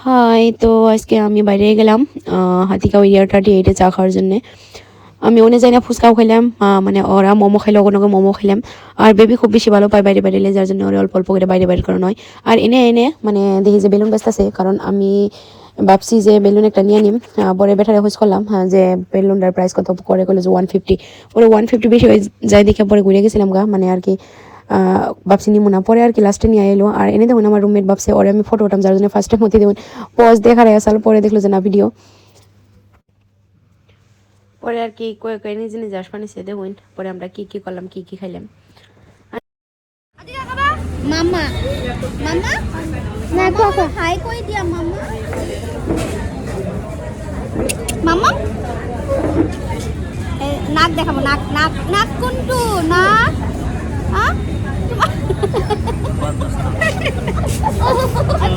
High, তো আজকে আমি বাইরে গেলাম হাতিগাঁও এরিয়া 38-এ চা খাওয়ার জন্যে। আমি ওনে যাই না, ফুচকাও খাইলাম, মানে ওরা মোমো খাইলো, কোনো মোমো খাইলাম। আর বেবি খুব বেশি ভালো পায় বাইরে বাইরে যার জন্য ওরা অল্প অল্প করে বাইরে বাইরে করানো হয়। আর এনে এনে মানে দেখি যে বেলুন ব্যস্ত আছে, কারণ আমি ভাবছি যে বেলুন একটা নিয়ে নিম। পরে বেটারে খোঁজ করলাম, যে বেলুনটার প্রাইস কত করে, করলো যে 150। পরে 150 বেশি হয়ে যায় দেখে পরে ঘুরে গেছিলাম গা, মানে আর কি ভাবছি নিমো না। পরে আর কি লাস্টে নিয়ে এলো। আর এনে দেখুন আমার রুমমেট ভাবছে ওরে আমি ফটো উঠাম, যার জন্য ফার্স্ট টাইম হতে দেবেন পজ দেখার আসাল, পরে দেখলো যে না ভিডিও। পরে আর কি কয়ে কয়ে নিজে নিজে আসবানি সে দেখুন পরে আমরা কি কি করলাম, কি কি খাইলাম। মামা মামা না কোকো হাই কই দিয়া মামা মামা নাক দেখাবো, নাক নাক নাক কোনটু নাক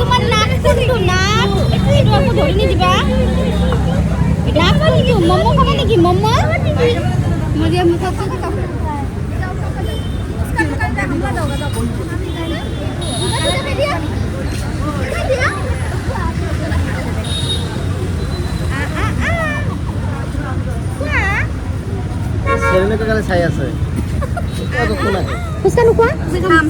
তোমার নাক কোনটু নাক একটু একটু ধরে নি দিবা নাক কোনটু মোমো খাবে নাকি মোমো মরিয়া মুখ কত কত সেরেনে তো কালে ছাই আছে কত কোন আছে ফুসকা নুকো খাম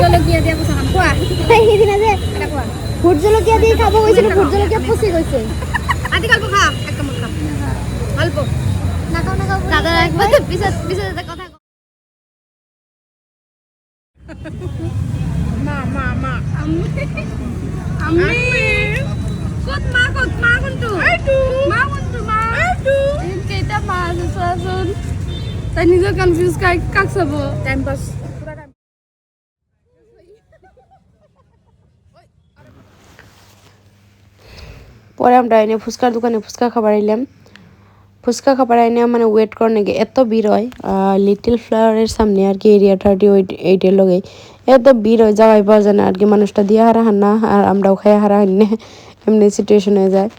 জলকিয়া দিয়া ফুসকা খাম কোয়া এই দিনা যে এটা কোয়া ভুট জলকিয়া দিয়ে খাবো কইছিল, ভুট জলকিয়া ফসি গইছে। আদি গল্প খা একটা মুখ খা গল্প না খাও দাদা একবার পিছে পিছে কথা মা মা মা আমি কত মা কোনটু মা কোনটু মা কেটা মা সুন তাই নিজে কনফিউজ কাক সব টাইম পাস পরে আমরা এনে ফুচকার দোকানে ফুচকা খাবার আইলাম। ফুচকা খাবার আইনে মানে ওয়েট করে নাকি এত ভিড় হয়, লিটল ফ্লাওয়ারের সামনে আর কি এরিয়া 38-এর লগে এত ভিড় হয়, যাওয়াই পাওয়া যায় না আর কি। মানুষটা দিয়ে হারা হান না, আর আমরাও খাই হারা হান না, এমনি সিচুয়েশন হয়ে যায়।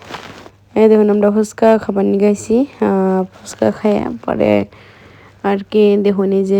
এই দেখুন আমরা ফুচকা খাবার নিয়ে গেছি, ফুচকা খাই পরে আর কি দেখুন এই যে